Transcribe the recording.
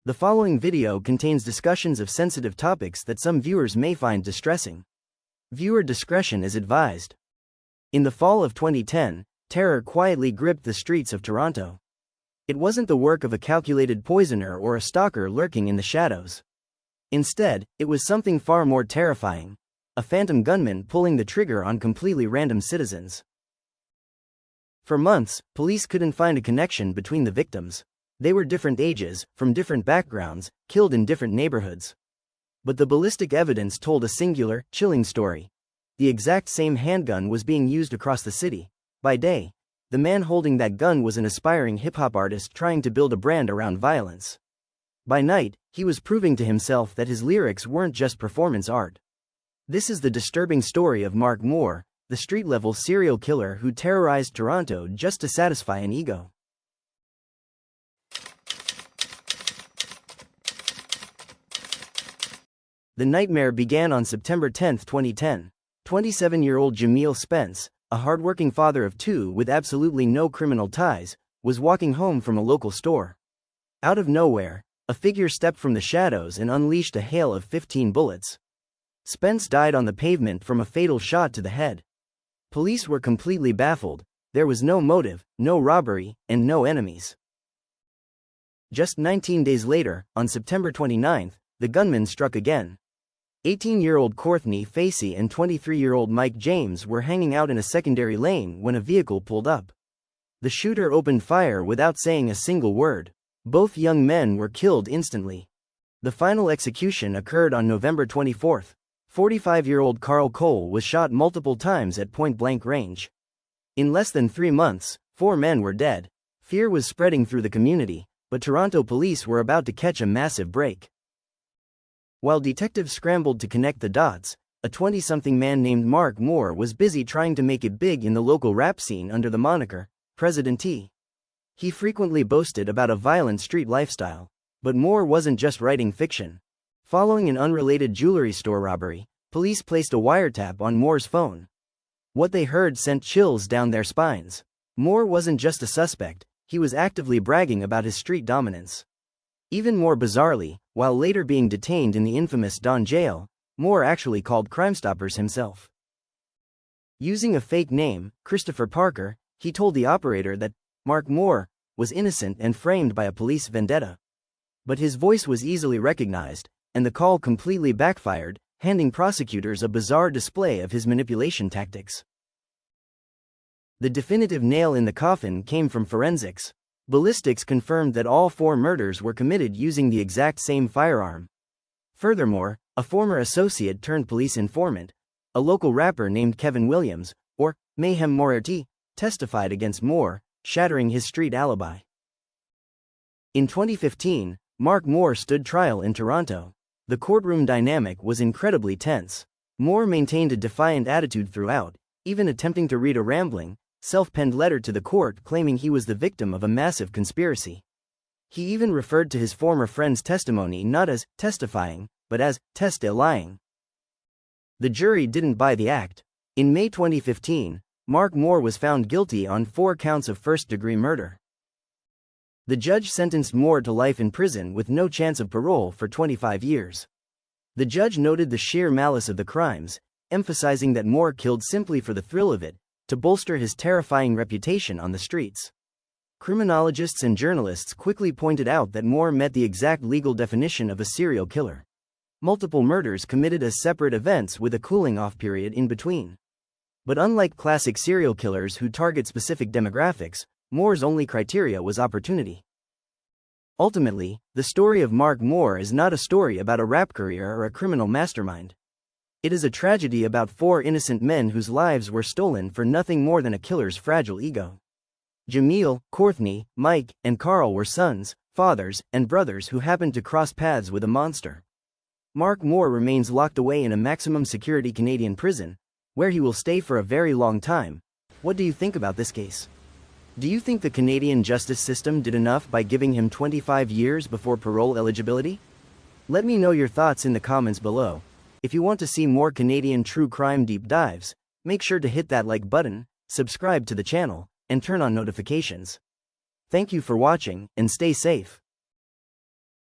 The following video contains discussions of sensitive topics that some viewers may find distressing. Viewer discretion is advised. In the fall of 2010, terror quietly gripped the streets of Toronto. It wasn't the work of a calculated poisoner or a stalker lurking in the shadows. Instead, it was something far more terrifying: a phantom gunman pulling the trigger on completely random citizens. For months, police couldn't find a connection between the victims. They were different ages, from different backgrounds, killed in different neighborhoods. But the ballistic evidence told a singular, chilling story. The exact same handgun was being used across the city. By day, the man holding that gun was an aspiring hip-hop artist trying to build a brand around violence. By night, he was proving to himself that his lyrics weren't just performance art. This is the disturbing story of Mark Moore, the street-level serial killer who terrorized Toronto just to satisfy an ego. The nightmare began on September 10, 2010. 27-year-old Jameel Spence, a hardworking father of two with absolutely no criminal ties, was walking home from a local store. Out of nowhere, a figure stepped from the shadows and unleashed a hail of 15 bullets. Spence died on the pavement from a fatal shot to the head. Police were completely baffled. There was no motive, no robbery, and no enemies. Just 19 days later, on September 29, the gunman struck again. 18-year-old Crodie Facey and 23-year-old Mike James were hanging out in a secondary lane when a vehicle pulled up. The shooter opened fire without saying a single word. Both young men were killed instantly. The final execution occurred on November 24. 45-year-old Carl Cole was shot multiple times at point-blank range. In less than 3 months, 4 men were dead. Fear was spreading through the community, but Toronto police were about to catch a massive break. While detectives scrambled to connect the dots, a 20-something man named Mark Moore was busy trying to make it big in the local rap scene under the moniker Prezidenteeh. He frequently boasted about a violent street lifestyle. But Moore wasn't just writing fiction. Following an unrelated jewelry store robbery, police placed a wiretap on Moore's phone. What they heard sent chills down their spines. Moore wasn't just a suspect, he was actively bragging about his street dominance. Even more bizarrely, while later being detained in the infamous Don jail, Moore actually called Crime Stoppers himself. Using a fake name, Christopher Parker, he told the operator that Mark Moore was innocent and framed by a police vendetta. But his voice was easily recognized, and the call completely backfired, handing prosecutors a bizarre display of his manipulation tactics. The definitive nail in the coffin came from forensics. Ballistics confirmed that all 4 murders were committed using the exact same firearm. Furthermore, a former associate turned police informant, a local rapper named Kevin Williams, or Mayhem Moretti, testified against Moore, shattering his street alibi. In 2015, Mark Moore stood trial in Toronto. The courtroom dynamic was incredibly tense. Moore maintained a defiant attitude throughout, even attempting to read a rambling, self-penned letter to the court claiming he was the victim of a massive conspiracy. He even referred to his former friend's testimony not as testifying, but as lying. The jury didn't buy the act. In May 2015, Mark Moore was found guilty on 4 counts of first-degree murder. The judge sentenced Moore to life in prison with no chance of parole for 25 years. The judge noted the sheer malice of the crimes, emphasizing that Moore killed simply for the thrill of it, to bolster his terrifying reputation on the streets. Criminologists and journalists quickly pointed out that Moore met the exact legal definition of a serial killer. Multiple murders committed as separate events with a cooling-off period in between. But unlike classic serial killers who target specific demographics, Moore's only criteria was opportunity. Ultimately, the story of Mark Moore is not a story about a rap career or a criminal mastermind. It is a tragedy about 4 innocent men whose lives were stolen for nothing more than a killer's fragile ego. Jameel, Crodie, Mike, and Carl were sons, fathers, and brothers who happened to cross paths with a monster. Mark Moore remains locked away in a maximum security Canadian prison, where he will stay for a very long time. What do you think about this case? Do you think the Canadian justice system did enough by giving him 25 years before parole eligibility? Let me know your thoughts in the comments below. If you want to see more Canadian true crime deep dives, make sure to hit that like button, subscribe to the channel, and turn on notifications. Thank you for watching, and stay safe.